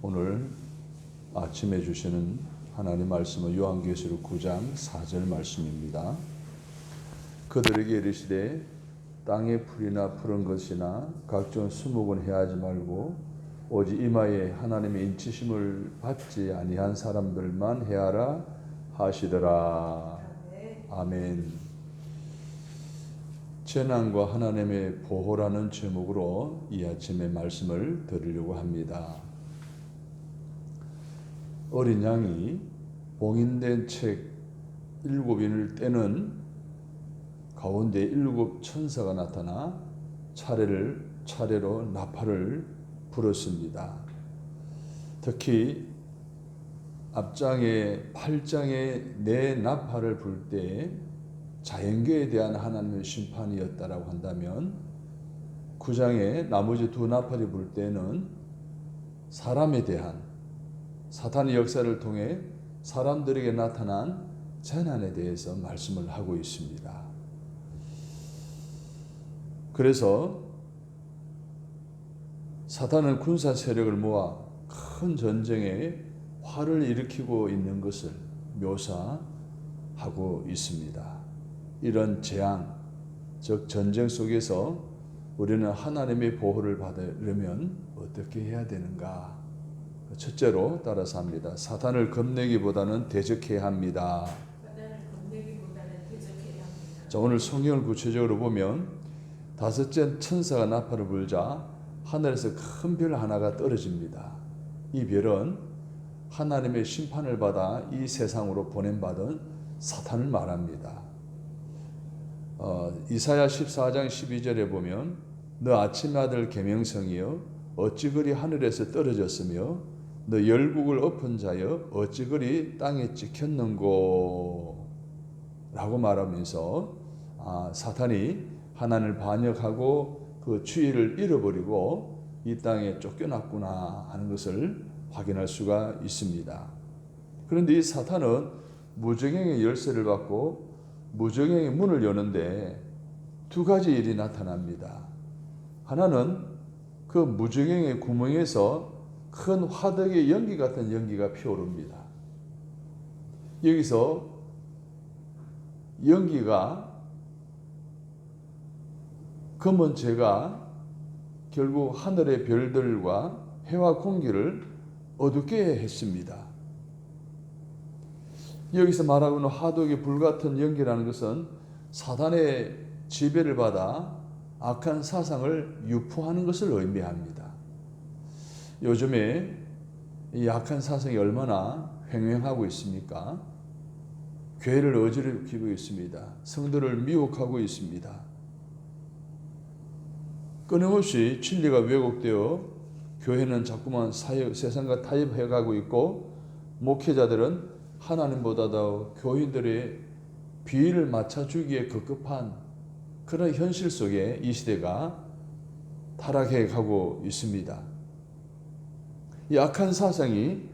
오늘 아침에 주시는 하나님 말씀은 요한계시록 9장 4절 말씀입니다. 그들에게 이르시되 땅의 풀이나 푸른 것이나 각종 수목은 해하지 말고 오직 이마에 하나님의 인치심을 받지 아니한 사람들만 해하라 하시더라. 아멘. 재난과 하나님의 보호라는 제목으로 이 아침에 말씀을 드리려고 합니다. 어린 양이 봉인된 책 7인을 떼는 가운데 7 천사가 나타나 차례로 나팔을 불었습니다. 특히 앞장에 8장에 네 나팔을 불 때 자연계에 대한 하나님의 심판이었다라고 한다면 9장에 나머지 2 나팔이 불 때는 사람에 대한 사탄의 역사를 통해 사람들에게 나타난 재난에 대해서 말씀을 하고 있습니다. 그래서 사탄은 군사 세력을 모아 큰 전쟁에 화를 일으키고 있는 것을 묘사하고 있습니다. 이런 재앙, 즉 전쟁 속에서 우리는 하나님의 보호를 받으려면 어떻게 해야 되는가? 첫째로 따라서 합니다. 사탄을 겁내기보다는 대적해야 합니다. 자, 오늘 성경을 구체적으로 보면 5째 천사가 나팔을 불자 하늘에서 큰 별 하나가 떨어집니다. 이 별은 하나님의 심판을 받아 이 세상으로 보냄받은 사탄을 말합니다. 이사야 14장 12절에 보면 너 아침 아들 계명성이여 어찌 그리 하늘에서 떨어졌으며 너 열국을 엎은 자여 어찌 그리 땅에 찍혔는고 라고 말하면서 사탄이 하나님을 반역하고 그 주의를 잃어버리고 이 땅에 쫓겨났구나 하는 것을 확인할 수가 있습니다. 그런데 이 사탄은 무저갱의 열쇠를 받고 무저갱의 문을 여는데 2가지 일이 나타납니다. 하나는 그 무저갱의 구멍에서 큰 화덕의 연기 같은 연기가 피어오릅니다. 여기서 연기가 검은 재가 결국 하늘의 별들과 해와 공기를 어둡게 했습니다. 여기서 말하고 있는 화덕의 불같은 연기라는 것은 사단의 지배를 받아 악한 사상을 유포하는 것을 의미합니다. 요즘에 이 악한 사상이 얼마나 횡행하고 있습니까? 교회를 어지럽히고 있습니다. 성도를 미혹하고 있습니다. 끊임없이 진리가 왜곡되어 교회는 자꾸만 세상과 타협해가고 있고 목회자들은 하나님보다도 교인들의 비위를 맞춰주기에 급급한 그런 현실 속에 이 시대가 타락해 가고 있습니다. 이 악한 사상이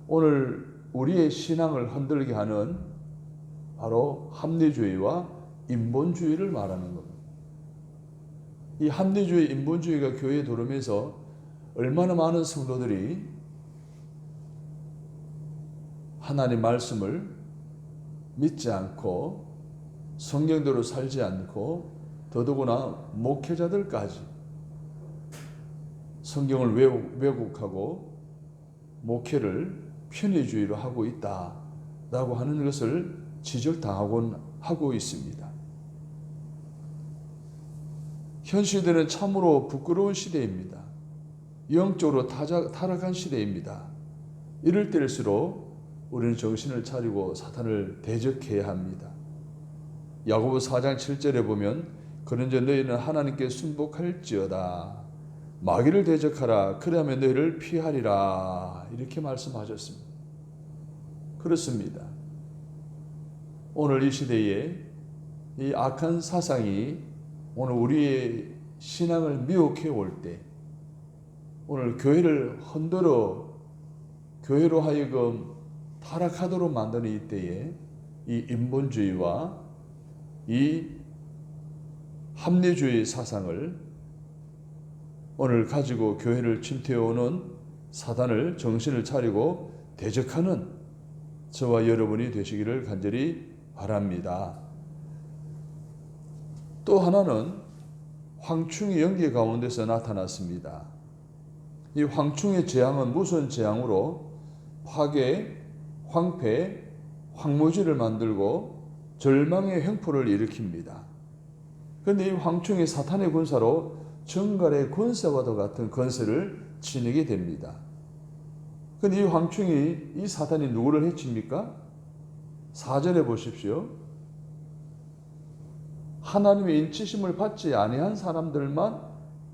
오늘 우리의 신앙을 흔들게 하는 바로 합리주의와 인본주의를 말하는 겁니다. 이 합리주의, 인본주의가 교회에 들어오면서 얼마나 많은 성도들이 하나님 말씀을 믿지 않고 성경대로 살지 않고 더더구나 목회자들까지 성경을 왜곡하고 목회를 편의주의로 하고 있다라고 하는 것을 지적당하곤 하고 있습니다. 현 시대는 참으로 부끄러운 시대입니다. 영적으로 타락한 시대입니다. 이럴 때일수록 우리는 정신을 차리고 사탄을 대적해야 합니다. 야고보 4장 7절에 보면 그런즉 너희는 하나님께 순복할지어다 마귀를 대적하라 그리하면 너희를 피하리라 이렇게 말씀하셨습니다. 그렇습니다. 오늘 이 시대에 이 악한 사상이 오늘 우리의 신앙을 미혹해 올 때 오늘 교회를 흔들어 교회로 하여금 타락하도록 만드는 이때에 이 인본주의와 이 합리주의 사상을 오늘 가지고 교회를 침투해오는 사단을 정신을 차리고 대적하는 저와 여러분이 되시기를 간절히 바랍니다. 또 하나는 황충이 연기 가운데서 나타났습니다. 이 황충의 재앙은 무슨 재앙으로 파괴, 황폐, 황무지를 만들고 절망의 횡포를 일으킵니다. 그런데 이 황충이 사탄의 군사로 정갈의 권세와도 같은 권세를 지니게 됩니다. 그런데 이 황충이, 이 사탄이 누구를 해칩니까? 4절에 보십시오. 하나님의 인치심을 받지 아니한 사람들만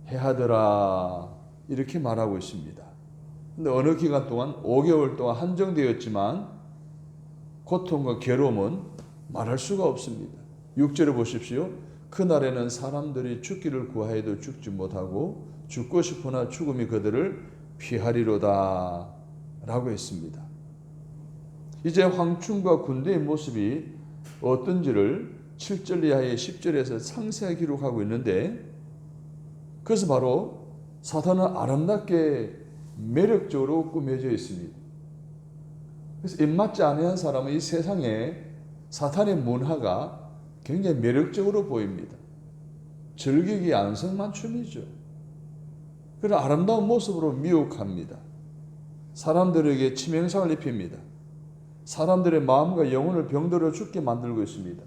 해하더라, 이렇게 말하고 있습니다. 근데 어느 기간 동안 5개월 동안 한정되었지만 고통과 괴로움은 말할 수가 없습니다. 6절에 보십시오. 그날에는 사람들이 죽기를 구하여도 죽지 못하고 죽고 싶으나 죽음이 그들을 피하리로다 라고 했습니다. 이제 황충과 군대의 모습이 어떤지를 7절 이하의 10절에서 상세하게 기록하고 있는데, 그것은 바로 사탄은 아름답게 매력적으로 꾸며져 있습니다. 그래서 입맞지 아니한 사람은 이 세상에 사탄의 문화가 굉장히 매력적으로 보입니다. 즐기기 안성맞춤이죠. 그런 아름다운 모습으로 미혹합니다. 사람들에게 치명상을 입힙니다. 사람들의 마음과 영혼을 병들어 죽게 만들고 있습니다.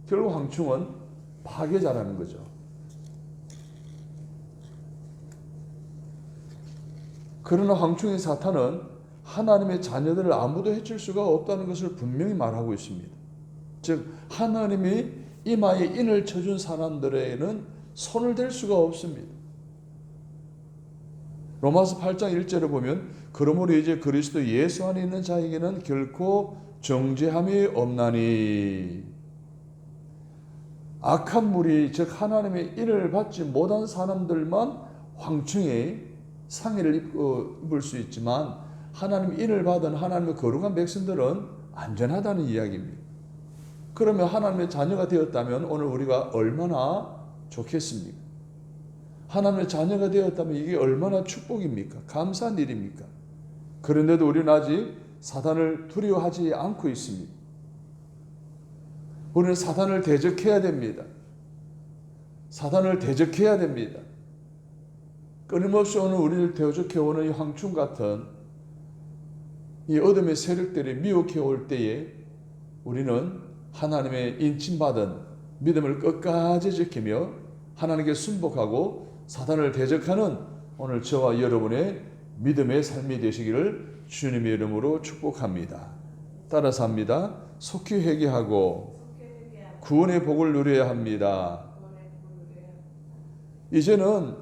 결국 황충은 파괴자라는 거죠. 그러나 황충의 사탄은 하나님의 자녀들을 아무도 해칠 수가 없다는 것을 분명히 말하고 있습니다. 즉 하나님이 이마에 인을 쳐준 사람들에게는 손을 댈 수가 없습니다. 로마서 8장 1절에 보면 그러므로 이제 그리스도 예수 안에 있는 자에게는 결코 정죄함이 없나니, 악한 무리, 즉 하나님의 인을 받지 못한 사람들만 황충의 상해를 입을 수 있지만 하나님의 인을 받은 하나님의 거룩한 백성들은 안전하다는 이야기입니다. 그러면 하나님의 자녀가 되었다면 오늘 우리가 얼마나 좋겠습니까? 하나님의 자녀가 되었다면 이게 얼마나 축복입니까? 감사한 일입니까? 그런데도 우리는 아직 사단을 두려워하지 않고 있습니다. 우리는 사단을 대적해야 됩니다. 사단을 대적해야 됩니다. 끊임없이 오늘 우리를 대적해오는 이 황충 같은 이 어둠의 세력들이 미혹해올 때에 우리는 하나님의 인침받은 믿음을 끝까지 지키며 하나님께 순복하고 사단을 대적하는 오늘 저와 여러분의 믿음의 삶이 되시기를 주님의 이름으로 축복합니다. 따라서 합니다. 속히 회개하고 구원의 복을 누려야 합니다. 이제는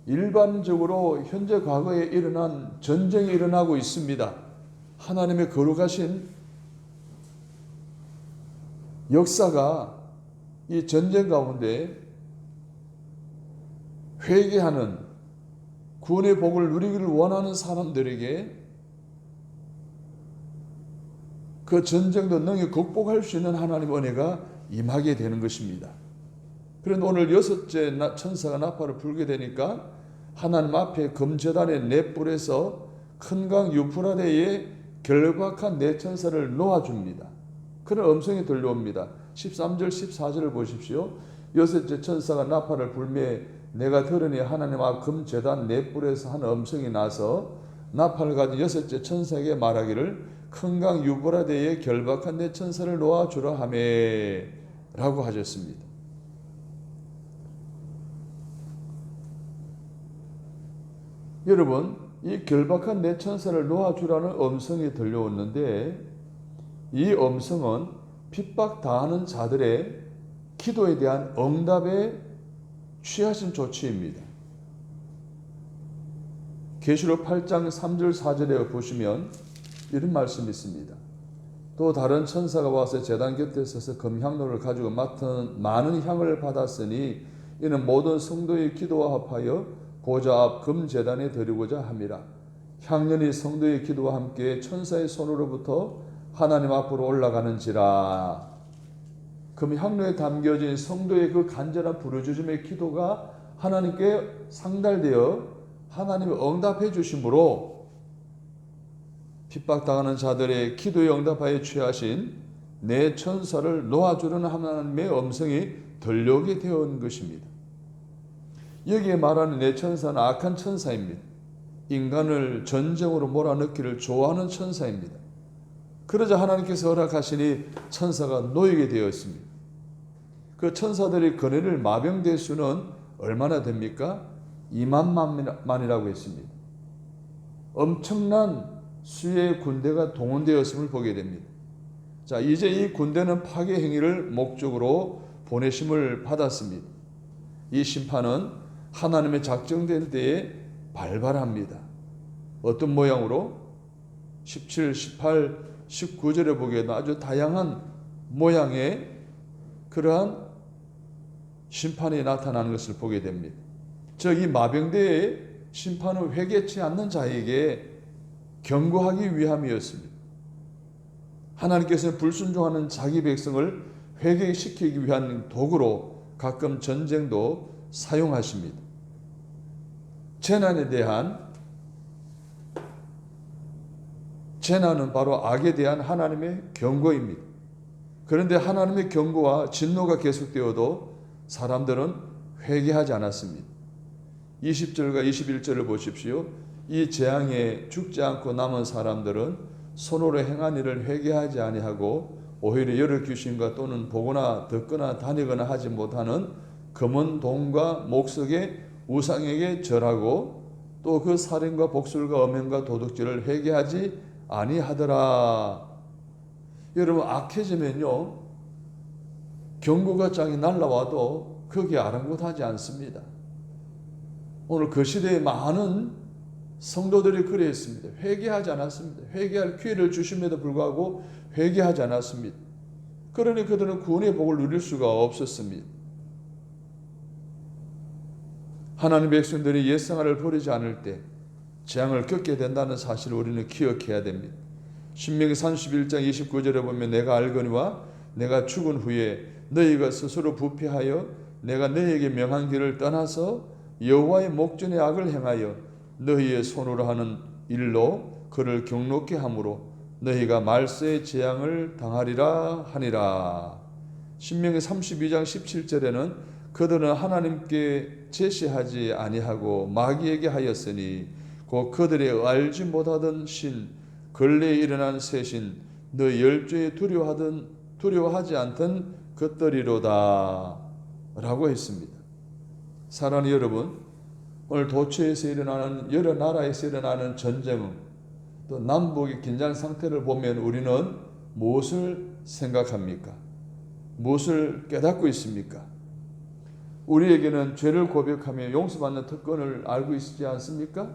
일반적으로 현재 과거에 일어난 전쟁이 일어나고 있습니다. 하나님의 거룩하신 역사가 이 전쟁 가운데 회개하는 구원의 복을 누리기를 원하는 사람들에게 그 전쟁도 능히 극복할 수 있는 하나님의 은혜가 임하게 되는 것입니다. 그런데 오늘 6째 천사가 나팔을 불게 되니까 하나님 앞에 금제단의 넷불에서 큰 강 유프라데에 결박한 네 천사를 놓아줍니다. 그런 음성이 들려옵니다. 13절 14절을 보십시오. 6째 천사가 나팔을 불매 내가 들으니 하나님 앞 금제단 넷불에서 한 음성이 나서 나팔을 가진 6째 천사에게 말하기를 큰 강 유브라데에 결박한 네 천사를 놓아주라 하며 라고 하셨습니다. 여러분, 이 결박한 네 천사를 놓아주라는 음성이 들려왔는데 이 음성은 핍박당하는 자들의 기도에 대한 응답에 취하신 조치입니다. 계시록 8장 3절 4절에 보시면 이런 말씀이 있습니다. 또 다른 천사가 와서 제단 곁에 서서 금향로를 가지고 맡은 많은 향을 받았으니 이는 모든 성도의 기도와 합하여 보좌 앞 금제단에 드리고자 함이라. 향년이 성도의 기도와 함께 천사의 손으로부터 하나님 앞으로 올라가는지라. 금향로에 담겨진 성도의 그 간절한 부르짖음의 기도가 하나님께 상달되어 하나님이 응답해 주심으로 핍박당하는 자들의 기도에 응답하여 취하신 내 천사를 놓아주려는 하나님의 음성이 들려오게 되어 것입니다. 여기에 말하는 내 천사는 악한 천사입니다. 인간을 전쟁으로 몰아넣기를 좋아하는 천사입니다. 그러자 하나님께서 허락하시니 천사가 놓이게 되었습니다. 그 천사들의 거느릴 마병 대수는 얼마나 됩니까? 2만만이라고 했습니다. 엄청난 수의 군대가 동원되었음을 보게 됩니다. 자, 이제 이 군대는 파괴 행위를 목적으로 보내심을 받았습니다. 이 심판은 하나님의 작정된 때에 발발합니다. 어떤 모양으로? 17, 18, 19절에 보기에도 아주 다양한 모양의 그러한 심판이 나타나는 것을 보게 됩니다. 즉, 이 마병대의 심판은 회개치 않는 자에게 경고하기 위함이었습니다. 하나님께서는 불순종하는 자기 백성을 회개시키기 위한 도구로 가끔 전쟁도 사용하십니다. 재난은 바로 악에 대한 하나님의 경고입니다. 그런데 하나님의 경고와 진노가 계속되어도 사람들은 회개하지 않았습니다. 20절과 21절을 보십시오. 이 재앙에 죽지 않고 남은 사람들은 손으로 행한 일을 회개하지 아니하고 오히려 여러 귀신과 또는 보거나 듣거나 다니거나 하지 못하는 검은 동과 목석의 우상에게 절하고 또 그 살인과 복술과 엄행과 도둑질을 회개하지 아니하더라. 여러분, 악해지면요 경고가 짱이 날라와도 거기에 아랑곳하지 않습니다. 오늘 그 시대에 많은 성도들이 그랬습니다. 회개하지 않았습니다. 회개할 기회를 주심에도 불구하고 회개하지 않았습니다. 그러니 그들은 구원의 복을 누릴 수가 없었습니다. 하나님 백성들이 옛생활을 버리지 않을 때 재앙을 겪게 된다는 사실을 우리는 기억해야 됩니다. 신명기 31장 29절에 보면 내가 알거니와 내가 죽은 후에 너희가 스스로 부패하여 내가 너희에게 명한 길을 떠나서 여호와의 목전에 악을 행하여 너희의 손으로 하는 일로 그를 경록게 함으로 너희가 말세의 재앙을 당하리라 하니라. 신명기 32장 17절에는 그들은 하나님께 제시하지 아니하고 마귀에게 하였으니 곧 그들의 알지 못하던 신 근래에 일어난 새신 너 열조에 두려워하지 않던 것들이로다 라고 했습니다. 사랑하는 여러분, 오늘 도처에서 일어나는 여러 나라에서 일어나는 전쟁 또 남북의 긴장 상태를 보면 우리는 무엇을 생각합니까? 무엇을 깨닫고 있습니까? 우리에게는 죄를 고백하며 용서받는 특권을 알고 있지 않습니까?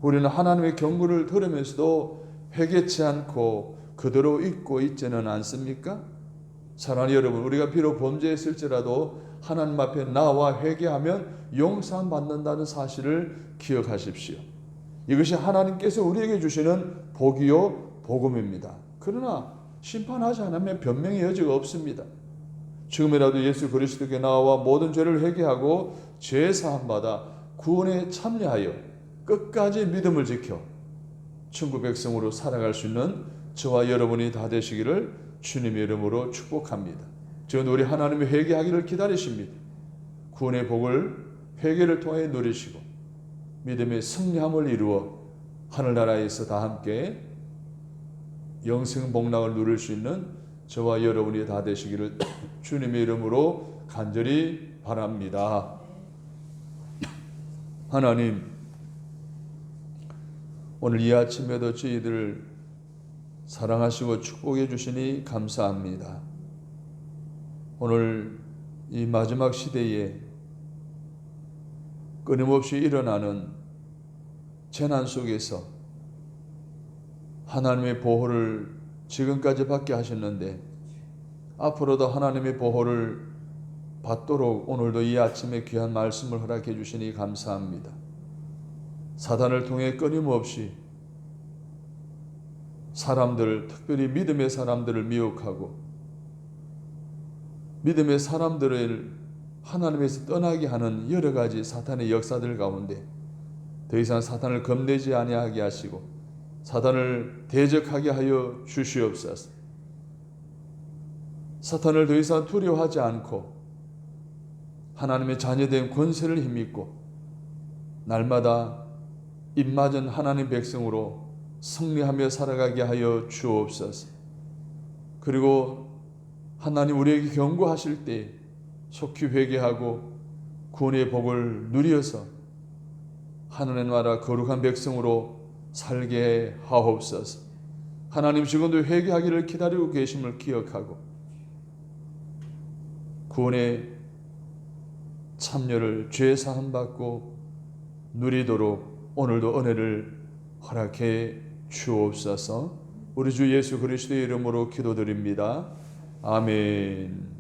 우리는 하나님의 경고를 들으면서도 회개치 않고 그대로 잊고 있지는 않습니까? 사랑하는 여러분, 우리가 비록 범죄했을지라도 하나님 앞에 나와 회개하면 용서함 받는다는 사실을 기억하십시오. 이것이 하나님께서 우리에게 주시는 복이요 복음입니다. 그러나 심판하지 않으면 변명의 여지가 없습니다. 지금이라도 예수 그리스도께 나와 모든 죄를 회개하고 죄 사함 받아 구원에 참여하여 끝까지 믿음을 지켜 천국 백성으로 살아갈 수 있는 저와 여러분이 다 되시기를 주님의 이름으로 축복합니다. 지금 우리 하나님의 회개하기를 기다리십니다. 구원의 복을 회개를 통해 누리시고 믿음의 승리함을 이루어 하늘나라에서 다 함께 영생 복락을 누릴 수 있는 저와 여러분이 다 되시기를 주님의 이름으로 간절히 바랍니다. 하나님, 오늘 이 아침에도 저희들을 사랑하시고 축복해 주시니 감사합니다. 오늘 이 마지막 시대에 끊임없이 일어나는 재난 속에서 하나님의 보호를 지금까지 받게 하셨는데 앞으로도 하나님의 보호를 받도록 오늘도 이 아침에 귀한 말씀을 허락해 주시니 감사합니다. 사단을 통해 끊임없이 사람들, 특별히 믿음의 사람들을 미혹하고 믿음의 사람들을 하나님에서 떠나게 하는 여러 가지 사탄의 역사들 가운데 더 이상 사탄을 겁내지 아니하게 하시고 사탄을 대적하게 하여 주시옵소서. 사탄을 더 이상 두려워하지 않고 하나님의 자녀된 권세를 힘입고 날마다 입맞은 하나님 백성으로 승리하며 살아가게 하여 주옵소서. 그리고 하나님 우리에게 경고하실 때 속히 회개하고 구원의 복을 누려서 하나님 나라 거룩한 백성으로 살게 하옵소서. 하나님 지금도 회개하기를 기다리고 계심을 기억하고 구원의 참여를 죄 사함 받고 누리도록 오늘도 은혜를 허락해 주옵소서. 우리 주 예수 그리스도의 이름으로 기도드립니다. 아멘.